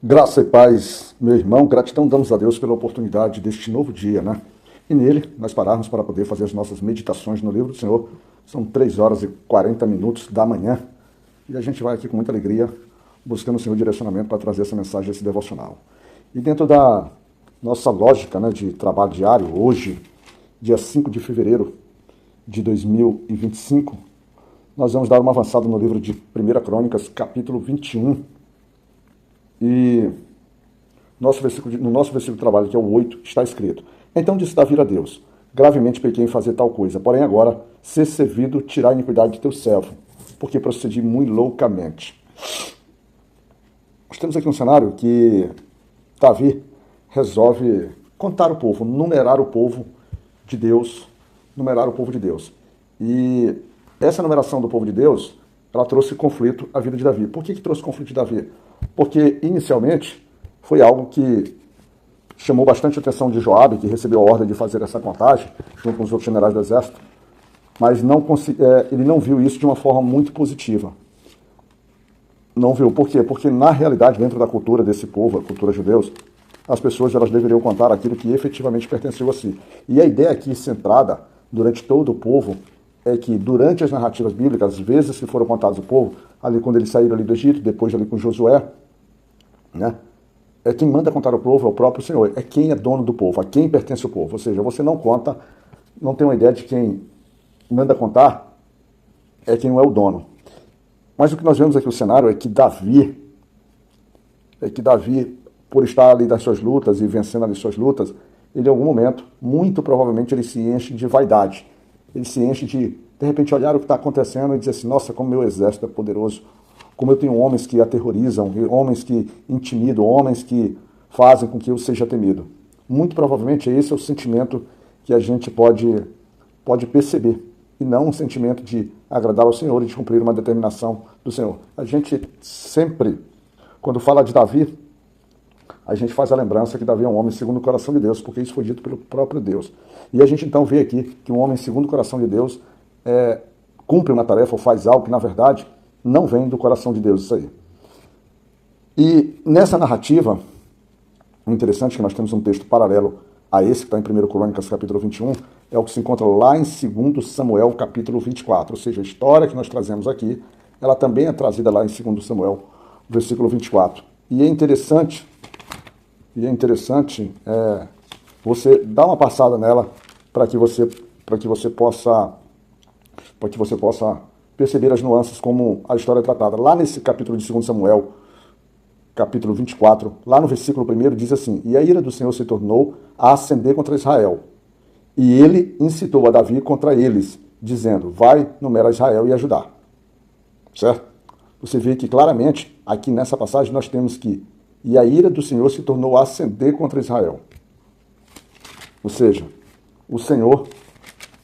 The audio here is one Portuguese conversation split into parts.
Graça e paz, meu irmão, gratidão damos a Deus pela oportunidade deste novo dia, né? E nele nós pararmos para poder fazer as nossas meditações no livro do Senhor. São 3 horas e 40 minutos da manhã e a gente vai aqui com muita alegria buscando o Senhor direcionamento para trazer essa mensagem, esse devocional. E dentro da nossa lógica, né, de trabalho diário, hoje, dia 5 de fevereiro de 2025, nós vamos dar uma avançada no livro de 1 Crônicas, capítulo 21. E no nosso versículo de trabalho, que é o 8, está escrito: Então disse Davi a Deus: Gravemente pequei em fazer tal coisa, porém agora, ser servido, tirar a iniquidade de teu servo, porque procedi muito loucamente. Nós temos aqui um cenário que Davi resolve contar o povo, numerar o povo de Deus, E essa numeração do povo de Deus, ela trouxe conflito à vida de Davi. Por que trouxe conflito de Davi? Porque, inicialmente, foi algo que chamou bastante a atenção de Joabe, que recebeu a ordem de fazer essa contagem, junto com os outros generais do exército, mas ele não viu isso de uma forma muito positiva. Não viu. Por quê? Porque, na realidade, dentro da cultura desse povo, a cultura judeus, as pessoas elas deveriam contar aquilo que efetivamente pertenceu a si. E a ideia aqui centrada durante todo o povo é que durante as narrativas bíblicas, as vezes que foram contados o povo, ali quando eles saíram ali do Egito, depois ali com Josué, né? É quem manda contar o povo, é o próprio Senhor, é quem é dono do povo, a quem pertence o povo. Ou seja, você não conta, não tem uma ideia de quem manda contar, é quem não é o dono. Mas o que nós vemos aqui no cenário é que Davi, por estar ali das suas lutas e vencendo ali suas lutas, ele em algum momento, muito provavelmente, ele se enche de vaidade. Ele se enche de repente, olhar o que está acontecendo e dizer assim: nossa, como meu exército é poderoso, como eu tenho homens que aterrorizam, homens que intimidam, homens que fazem com que eu seja temido. Muito provavelmente esse é o sentimento que a gente pode perceber, e não um sentimento de agradar ao Senhor e de cumprir uma determinação do Senhor. A gente sempre, quando fala de Davi, a gente faz a lembrança que Davi é um homem segundo o coração de Deus, porque isso foi dito pelo próprio Deus. E a gente então vê aqui que um homem segundo o coração de Deus cumpre uma tarefa ou faz algo que, na verdade, não vem do coração de Deus, isso aí. E nessa narrativa, o interessante é que nós temos um texto paralelo a esse, que está em 1 Crônicas, capítulo 21, é o que se encontra lá em 2 Samuel, capítulo 24. Ou seja, a história que nós trazemos aqui, ela também é trazida lá em 2 Samuel, versículo 24. E é interessante você dar uma passada nela para que você possa perceber as nuances como a história é tratada. Lá nesse capítulo de 2 Samuel, capítulo 24, lá no versículo 1 diz assim: E a ira do Senhor se tornou a ascender contra Israel, e ele incitou a Davi contra eles, dizendo: Vai, numera Israel e ajudar. Certo? Você vê que claramente, aqui nessa passagem, nós temos que e a ira do Senhor se tornou a ascender contra Israel. Ou seja, o Senhor,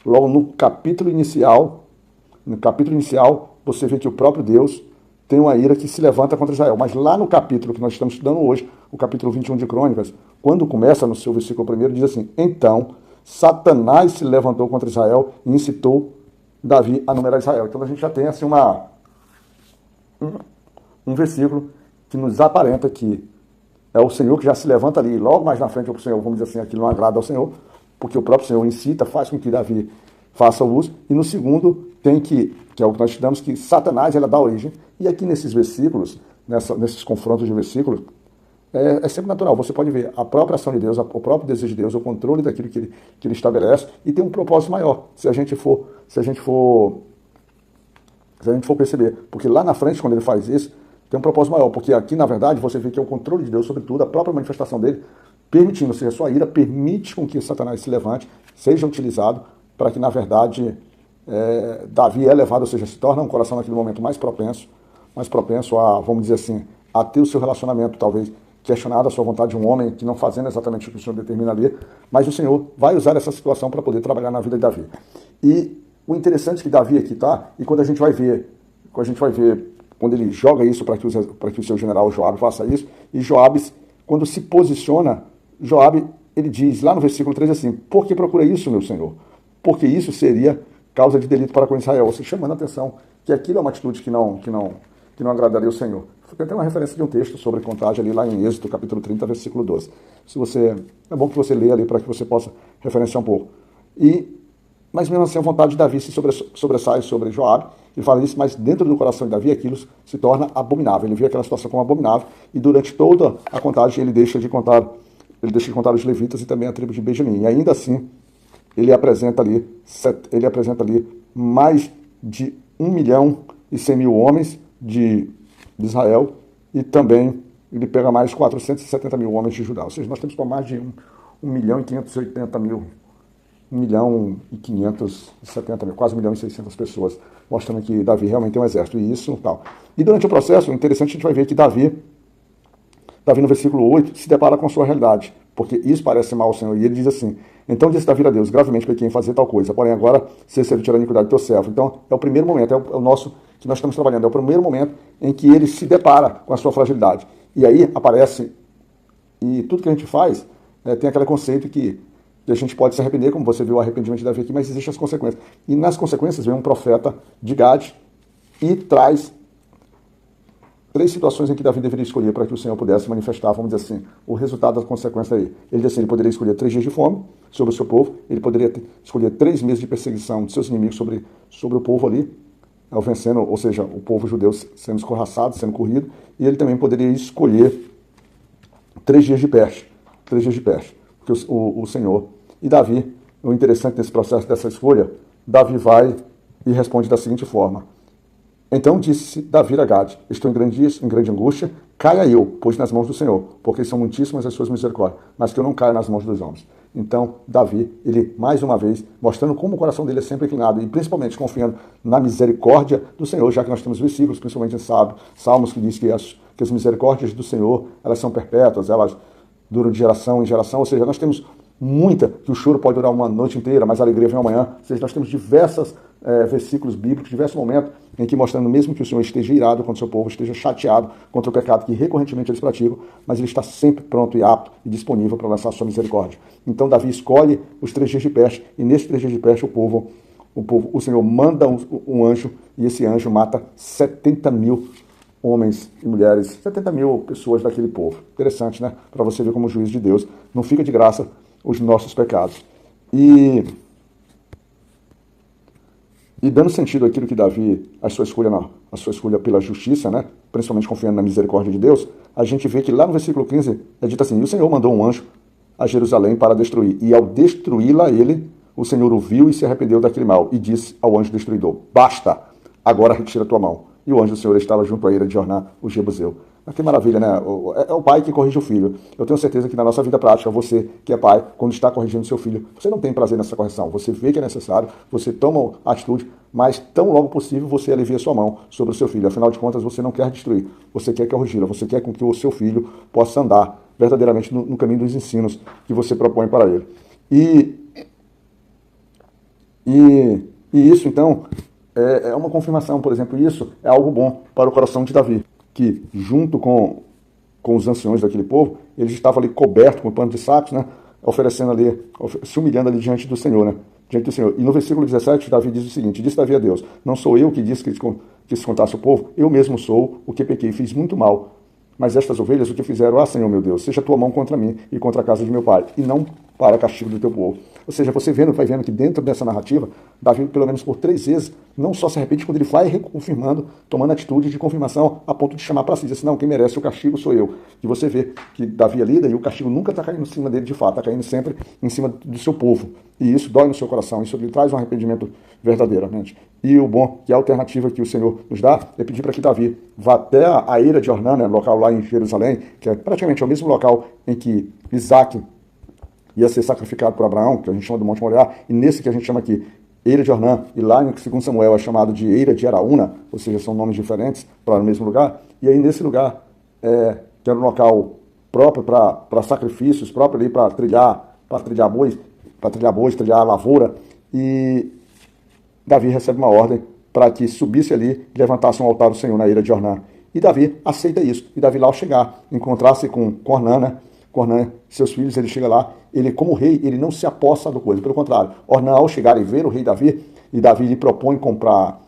logo no capítulo inicial, você vê que o próprio Deus tem uma ira que se levanta contra Israel. Mas lá no capítulo que nós estamos estudando hoje, o capítulo 21 de Crônicas, quando começa no seu versículo 1, diz assim: Então Satanás se levantou contra Israel e incitou Davi a numerar Israel. Então a gente já tem assim um versículo que nos aparenta que é o Senhor que já se levanta ali, e logo mais na frente o Senhor, vamos dizer assim, aquilo não agrada ao Senhor, porque o próprio Senhor incita, faz com que Davi faça o uso, e no segundo tem que é o que nós estudamos, que Satanás ela dá origem, e aqui nesses versículos, nesses confrontos de versículos, é sempre natural, você pode ver a própria ação de Deus, o próprio desejo de Deus, o controle daquilo que ele estabelece, e tem um propósito maior, se a gente for perceber, porque lá na frente, quando ele faz isso, tem um propósito maior, porque aqui, na verdade, você vê que é o controle de Deus sobre tudo, a própria manifestação dele, permitindo, ou seja, a sua ira permite com que Satanás se levante, seja utilizado para que, na verdade, Davi é levado, ou seja, se torna um coração naquele momento mais propenso a, vamos dizer assim, a ter o seu relacionamento, talvez, questionado a sua vontade de um homem que não fazendo exatamente o que o Senhor determina ali, mas o Senhor vai usar essa situação para poder trabalhar na vida de Davi. E o interessante é que Davi aqui está, e quando ele joga isso para que o seu general Joabe faça isso, e Joabe, quando se posiciona, Joabe, ele diz lá no versículo 3 assim: Por que procura isso, meu senhor? Porque isso seria causa de delito para com Israel. Você chamando a atenção que aquilo é uma atitude que não agradaria ao Senhor. Tem uma referência de um texto sobre contagem ali lá em Êxodo, capítulo 30, versículo 12. É bom que você leia ali para que você possa referenciar um pouco. Mas mesmo assim a vontade de Davi se sobressai sobre Joabe. Ele fala isso, mas dentro do coração de Davi aquilo se torna abominável. Ele vê aquela situação como abominável e durante toda a contagem ele deixa de contar os levitas e também a tribo de Benjamim. E ainda assim ele apresenta ali mais de 1.100.000 homens de Israel e também ele pega mais 470.000 homens de Judá. Ou seja, nós temos mais de 1.580.000, 1.570.000, quase 1.600.000 pessoas, mostrando que Davi realmente tem um exército. E durante o processo, interessante, a gente vai ver que Davi no versículo 8, se depara com a sua realidade, porque isso parece mal ao Senhor. E ele diz assim: então disse Davi a Deus, gravemente pequei em fazer tal coisa, porém agora se retira a iniquidade do teu servo. Então é o primeiro momento, é o nosso, que nós estamos trabalhando, é o primeiro momento em que ele se depara com a sua fragilidade. E aí aparece, e tudo que a gente faz, tem aquele conceito que a gente pode se arrepender, como você viu o arrependimento de Davi aqui, mas existem as consequências. E nas consequências vem um profeta de Gade e traz 3 situações em que Davi deveria escolher para que o Senhor pudesse manifestar, vamos dizer assim, o resultado da consequência aí. Ele diz assim, ele poderia escolher 3 dias de fome sobre o seu povo, ele poderia escolher 3 meses de perseguição de seus inimigos sobre o povo ali, ao vencendo, ou seja, o povo judeu sendo escorraçado, sendo corrido, e ele também poderia escolher 3 dias de peste, porque o Senhor. E Davi, o interessante nesse processo dessa escolha, Davi vai e responde da seguinte forma: então disse Davi a Gade, estou em grande angústia, caia eu, pois nas mãos do Senhor, porque são muitíssimas as suas misericórdias, mas que eu não caia nas mãos dos homens. Então, Davi, ele, mais uma vez, mostrando como o coração dele é sempre inclinado, e principalmente confiando na misericórdia do Senhor, já que nós temos versículos, principalmente em Salmos, que diz que as misericórdias do Senhor, elas são perpétuas, elas duram de geração em geração, ou seja, nós temos que o choro pode durar uma noite inteira, mas a alegria vem amanhã. Ou seja, nós temos diversos versículos bíblicos, diversos momentos em que mostrando, mesmo que o Senhor esteja irado contra o seu povo, esteja chateado contra o pecado que recorrentemente eles praticam, mas ele está sempre pronto e apto e disponível para lançar a sua misericórdia. Então Davi escolhe os 3 dias de peste, e nesses 3 dias de peste o Senhor manda um anjo, e esse anjo mata 70.000 homens e mulheres, 70.000 pessoas daquele povo. Interessante, né? Para você ver como o juízo de Deus não fica de graça os nossos pecados. E dando sentido àquilo que Davi, a sua escolha pela justiça, né, principalmente confiando na misericórdia de Deus, a gente vê que lá no versículo 15 é dito assim: e o Senhor mandou um anjo a Jerusalém para destruir, e ao destruí-la o Senhor o viu e se arrependeu daquele mal, e disse ao anjo destruidor: basta, agora retira a tua mão. E o anjo do Senhor estava junto à ira de Ornã, o Jebuseu. Que maravilha, né? É o pai que corrige o filho. Eu tenho certeza que na nossa vida prática, você que é pai, quando está corrigindo seu filho, você não tem prazer nessa correção. Você vê que é necessário, você toma atitude, mas tão logo possível você alivia sua mão sobre o seu filho. Afinal de contas, você não quer destruir, você quer corrigi-lo, você quer com que o seu filho possa andar verdadeiramente no caminho dos ensinos que você propõe para ele. E isso, então, é uma confirmação, por exemplo, isso é algo bom para o coração de Davi, que junto com os anciões daquele povo, eles estavam ali cobertos com pano de sacos, né, oferecendo ali, se humilhando ali diante do Senhor, né, diante do Senhor. E no versículo 17, Davi diz o seguinte: disse Davi a Deus: não sou eu que disse que se contasse o povo, eu mesmo sou o que pequei, fiz muito mal. Mas estas ovelhas, o que fizeram? Senhor meu Deus, seja a tua mão contra mim e contra a casa de meu pai, e não para castigo do teu povo. Ou seja, você vai vendo que dentro dessa narrativa, Davi, pelo menos por 3 vezes, não só se arrepende, quando ele vai reconfirmando, tomando atitude de confirmação, a ponto de chamar para si, dizer assim: não, quem merece o castigo sou eu. E você vê que Davi é líder e o castigo nunca está caindo em cima dele de fato, está caindo sempre em cima do seu povo. E isso dói no seu coração, isso lhe traz um arrependimento verdadeiramente. E o bom, que a alternativa que o Senhor nos dá, é pedir para que Davi vá até a eira de Ornã, né, local lá em Jerusalém, que é praticamente o mesmo local em que Isaac ia ser sacrificado por Abraão, que a gente chama do Monte Moriá, e nesse que a gente chama aqui, Eira de Ornã, e lá em 2 Samuel é chamado de Eira de Araúna, ou seja, são nomes diferentes para o mesmo lugar, e aí nesse lugar, que era um local próprio para sacrifícios, próprio ali para trilhar bois, trilhar a lavoura, e Davi recebe uma ordem para que subisse ali e levantasse um altar do Senhor na Eira de Ornã. E Davi aceita isso, e Davi lá ao chegar, encontrar-se com Ornã, né? Ornã, seus filhos, ele chega lá, ele como rei, ele não se aposta do coisa, pelo contrário, Ornã ao chegar e ver o rei Davi, e Davi lhe propõe comprar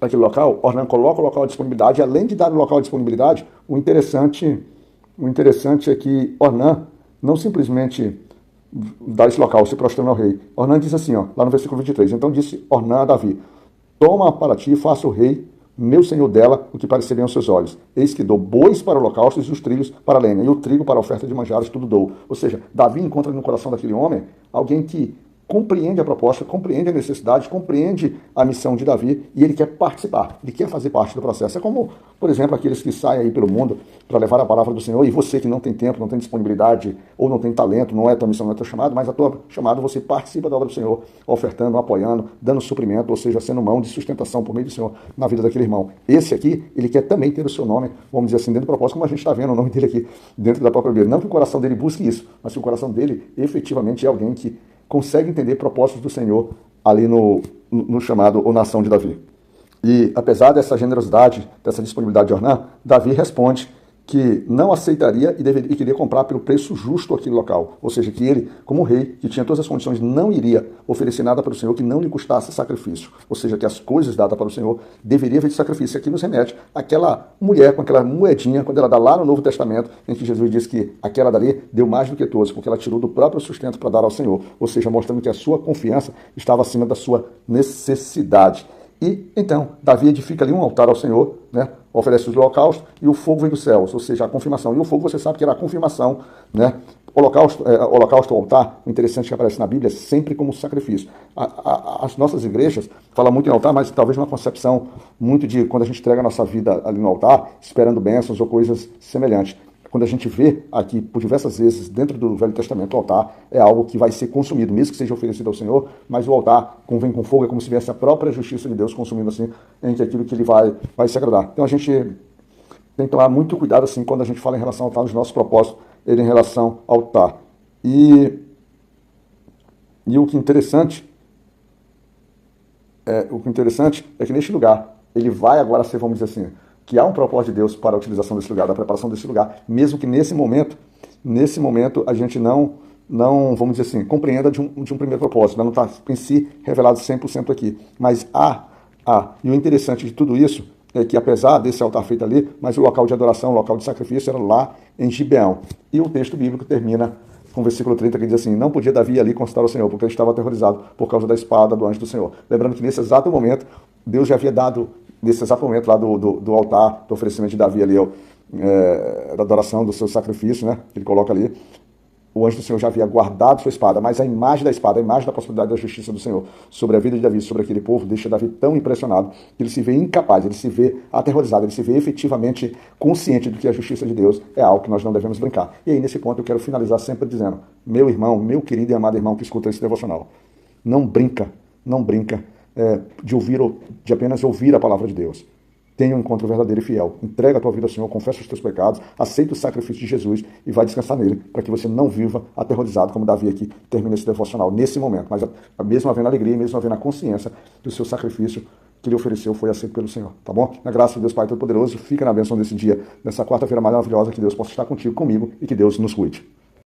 naquele local, Ornã coloca o local de disponibilidade, e além de dar o local de disponibilidade, o interessante é que Ornã não simplesmente dá esse local, se prostrando ao rei. Ornã diz assim, ó, lá no versículo 23, então disse Ornã a Davi, toma para ti e faça o rei, meu senhor dela, o que parecer bem aos seus olhos. Eis que dou bois para holocaustos e os trilhos para a lenha, e o trigo para a oferta de manjares, tudo dou. Ou seja, Davi encontra no coração daquele homem alguém que compreende a proposta, compreende a necessidade, compreende a missão de Davi e ele quer participar, ele quer fazer parte do processo. É como, por exemplo, aqueles que saem aí pelo mundo para levar a palavra do Senhor e você que não tem tempo, não tem disponibilidade ou não tem talento, não é tua missão, não é teu chamado, mas a tua chamada você participa da obra do Senhor, ofertando, apoiando, dando suprimento, ou seja, sendo mão de sustentação por meio do Senhor na vida daquele irmão. Esse aqui, ele quer também ter o seu nome, vamos dizer assim, dentro do propósito, como a gente está vendo o nome dele aqui dentro da própria Bíblia. Não que o coração dele busque isso, mas que o coração dele efetivamente é alguém que consegue entender propósitos do Senhor ali no chamado ou nação de Davi. E apesar dessa generosidade, dessa disponibilidade de Ornã, Davi responde que não aceitaria e queria comprar pelo preço justo aquele local. Ou seja, que ele, como rei, que tinha todas as condições, não iria oferecer nada para o Senhor que não lhe custasse sacrifício. Ou seja, que as coisas dadas para o Senhor deveria haver de sacrifício. Aqui nos remete àquela mulher com aquela moedinha, quando ela dá lá no Novo Testamento, em que Jesus diz que aquela dali deu mais do que todos, porque ela tirou do próprio sustento para dar ao Senhor. Ou seja, mostrando que a sua confiança estava acima da sua necessidade. E então, Davi edifica ali um altar ao Senhor, né? Oferece os holocaustos e o fogo vem dos céus, ou seja, a confirmação. E o fogo, você sabe que era a confirmação, né? Holocausto, altar, o interessante que aparece na Bíblia, é sempre como sacrifício. As nossas igrejas falam muito em altar, mas talvez uma concepção muito de quando a gente entrega a nossa vida ali no altar, esperando bênçãos ou coisas semelhantes. Quando a gente vê aqui, por diversas vezes, dentro do Velho Testamento, o altar é algo que vai ser consumido, mesmo que seja oferecido ao Senhor, mas o altar, como vem com fogo, é como se viesse a própria justiça de Deus consumindo assim, entre aquilo que ele vai se agradar. Então a gente tem que tomar muito cuidado assim, quando a gente fala em relação ao altar, nos nossos propósitos, ele em relação ao altar. E o que é interessante é que neste lugar, ele vai agora ser, vamos dizer assim, que há um propósito de Deus para a utilização desse lugar, da preparação desse lugar, mesmo que nesse momento a gente não vamos dizer assim, compreenda de um primeiro propósito, não está em si revelado 100% aqui. Mas e o interessante de tudo isso é que apesar desse altar feito ali, mas o local de adoração, o local de sacrifício era lá em Gibeão. E o texto bíblico termina com o versículo 30, que diz assim, não podia Davi ali consultar o Senhor, porque ele estava aterrorizado por causa da espada do anjo do Senhor. Lembrando que nesse exato momento, Deus já havia dado, nesse exato momento lá do altar, do oferecimento de Davi ali, da adoração do seu sacrifício, né, que ele coloca ali, o anjo do Senhor já havia guardado sua espada, mas a imagem da espada, a imagem da possibilidade da justiça do Senhor sobre a vida de Davi, sobre aquele povo, deixa Davi tão impressionado que ele se vê incapaz, ele se vê aterrorizado, ele se vê efetivamente consciente de que a justiça de Deus é algo que nós não devemos brincar. E aí, nesse ponto, eu quero finalizar sempre dizendo, meu irmão, meu querido e amado irmão que escuta esse devocional, não brinca de apenas ouvir a palavra de Deus. Tenha um encontro verdadeiro e fiel. Entrega a tua vida ao Senhor, confessa os teus pecados, aceita o sacrifício de Jesus e vai descansar nele, para que você não viva aterrorizado, como Davi aqui termina esse devocional nesse momento. Mas mesmo havendo alegria, mesmo havendo a consciência do seu sacrifício que ele ofereceu foi aceito pelo Senhor. Tá bom? Na graça de Deus Pai Todo-Poderoso, fica na bênção desse dia, nessa quarta-feira maravilhosa, que Deus possa estar contigo, comigo e que Deus nos cuide.